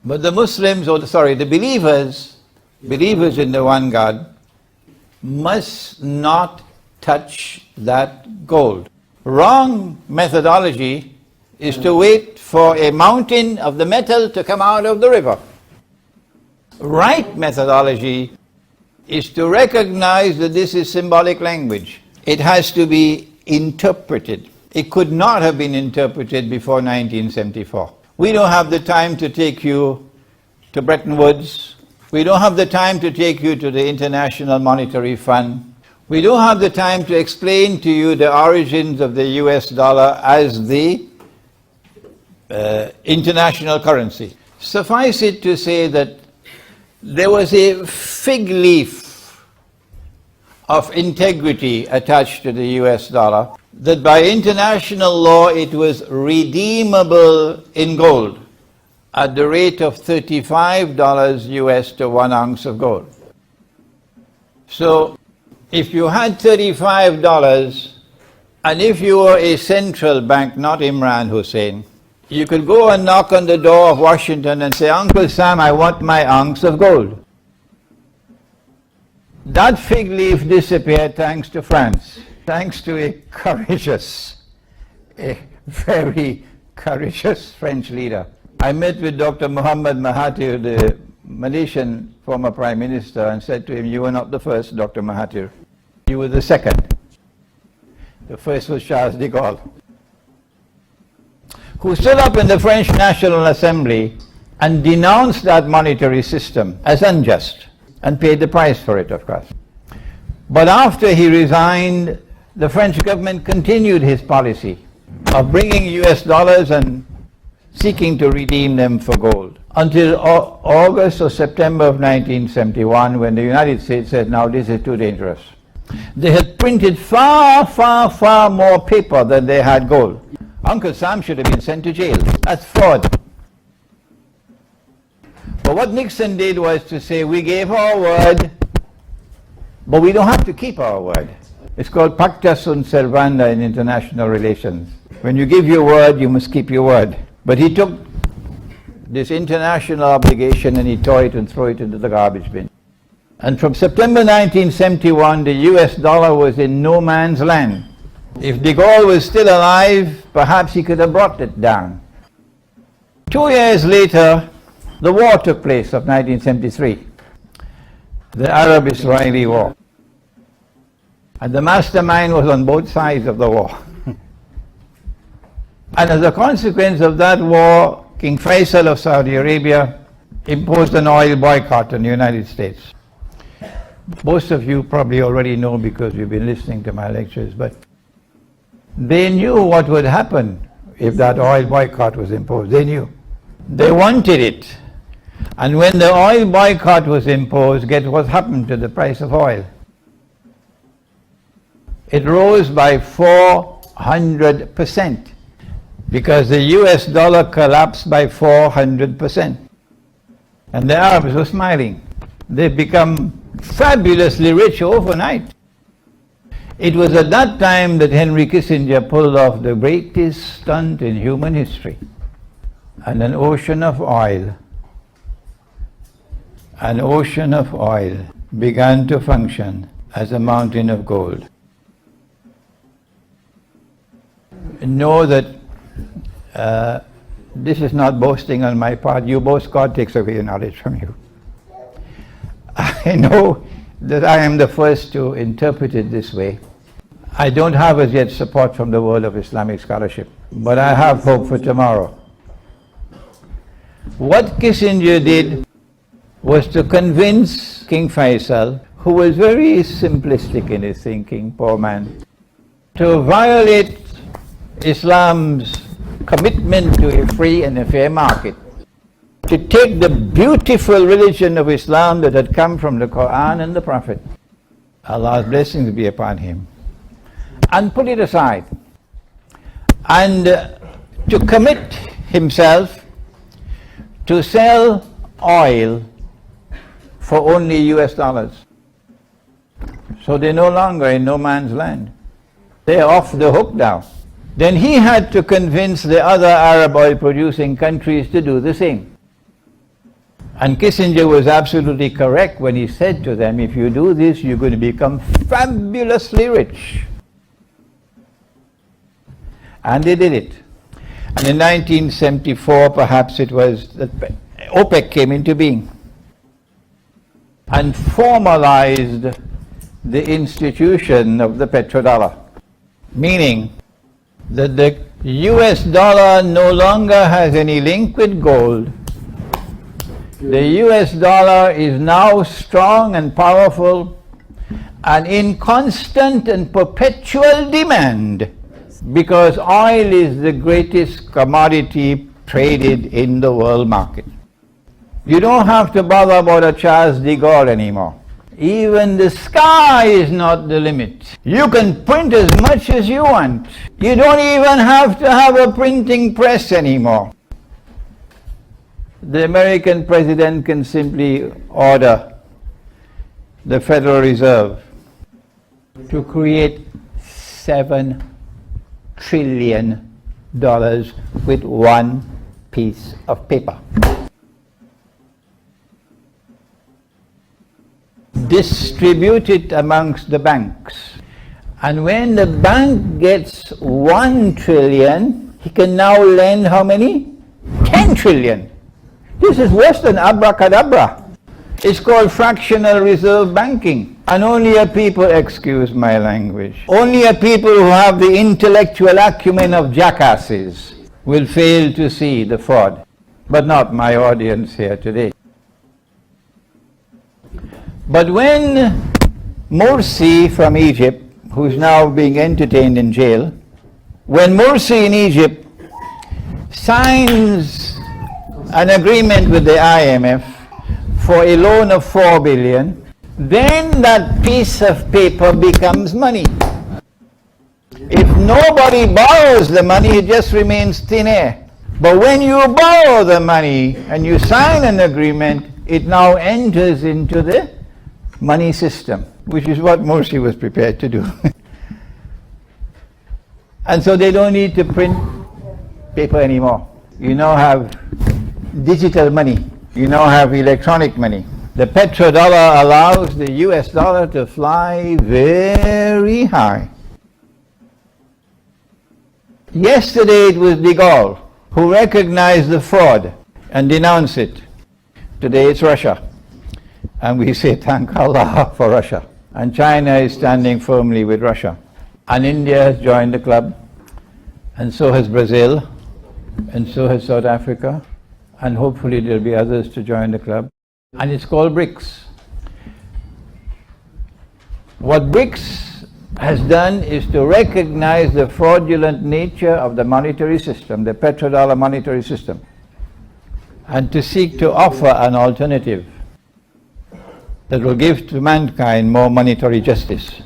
But the Muslims, the believers in the one God, must not touch that gold. Wrong methodology is to wait for a mountain of the metal to come out of the river. Right methodology is to recognize that this is symbolic language. It has to be interpreted. It could not have been interpreted before 1974. We don't have the time to take you to Bretton Woods. We don't have the time to take you to the International Monetary Fund. We don't have the time to explain to you the origins of the US dollar as the international currency. Suffice it to say that there was a fig leaf of integrity attached to the US dollar, that by international law it was redeemable in gold at the rate of $35 US to 1 ounce of gold. So if you had $35, and if you were a central bank, not Imran Hussein, you could go and knock on the door of Washington and say, Uncle Sam, I want my ounce of gold. That fig leaf disappeared thanks to France, thanks to a very courageous French leader. I met with Dr. Muhammad Mahathir, the Malaysian former Prime Minister, and said to him, you were not the first, Dr. Mahathir. You were the second. The first was Charles de Gaulle, who stood up in the French National Assembly and denounced that monetary system as unjust and paid the price for it, of course. But after he resigned, the French government continued his policy of bringing US dollars and seeking to redeem them for gold until August or September of 1971, when the United States said, now this is too dangerous. They had printed far, far, far more paper than they had gold. Uncle Sam should have been sent to jail. That's fraud. But what Nixon did was to say, we gave our word, but we don't have to keep our word. It's called pacta sunt servanda in international relations. When you give your word, you must keep your word. But he took this international obligation and he tore it and threw it into the garbage bin. And from September 1971, the US dollar was in no man's land. If de Gaulle was still alive, perhaps he could have brought it down. 2 years later, the war took place of 1973, the Arab-Israeli war. And the mastermind was on both sides of the war. And as a consequence of that war, King Faisal of Saudi Arabia imposed an oil boycott on the United States. Most of you probably already know because you've been listening to my lectures, but they knew what would happen if that oil boycott was imposed. They knew. They wanted it. And when the oil boycott was imposed, guess what happened to the price of oil? It rose by 400%, because the US dollar collapsed by 400%. And the Arabs were smiling. They've become fabulously rich overnight. It was at that time that Henry Kissinger pulled off the greatest stunt in human history. And an ocean of oil began to function as a mountain of gold. Know that this is not boasting on my part. You boast, God takes away your knowledge from you. I know that I am the first to interpret it this way. I don't have as yet support from the world of Islamic scholarship, but I have hope for tomorrow. What Kissinger did was to convince King Faisal, who was very simplistic in his thinking, poor man, to violate Islam's commitment to a free and a fair market, to take the beautiful religion of Islam that had come from the Quran and the Prophet, Allah's blessings be upon him, and put it aside, and to commit himself to sell oil for only US dollars. So they're no longer in no man's land. They're off the hook now. Then he had to convince the other Arab oil producing countries to do the same. And Kissinger was absolutely correct when he said to them, if you do this, you're going to become fabulously rich. And they did it. And in 1974, perhaps it was, that OPEC came into being and formalized the institution of the petrodollar, meaning that the US dollar no longer has any link with gold. The US dollar is now strong and powerful and in constant and perpetual demand, because oil is the greatest commodity traded in the world market. You don't have to bother about a Charles de Gaulle anymore. Even the sky is not the limit. You can print as much as you want. You don't even have to have a printing press anymore. The American president can simply order the Federal Reserve to create $7 trillion with one piece of paper. Distribute it amongst the banks. And when the bank gets 1 trillion, he can now lend how many? 10 trillion. This is worse than abracadabra. It's called fractional reserve banking. And only a people, excuse my language, only a people who have the intellectual acumen of jackasses will fail to see the fraud. But not my audience here today. But when Morsi from Egypt, who's now being entertained in jail, when Morsi in Egypt signs an agreement with the IMF for a loan of 4 billion, then that piece of paper becomes money. If nobody borrows the money, it just remains thin air. But when you borrow the money and you sign an agreement, it now enters into the money system, which is what Morsi was prepared to do. And so they don't need to print paper anymore. You now have digital money. You now have electronic money. The petrodollar allows the US dollar to fly very high. Yesterday it was de Gaulle who recognized the fraud and denounced it. Today it's Russia. And we say thank Allah for Russia. And China is standing firmly with Russia. And India has joined the club. And so has Brazil. And so has South Africa. And hopefully there'll be others to join the club. And it's called BRICS. What BRICS has done is to recognize the fraudulent nature of the monetary system, the petrodollar monetary system, and to seek to offer an alternative that will give to mankind more monetary justice.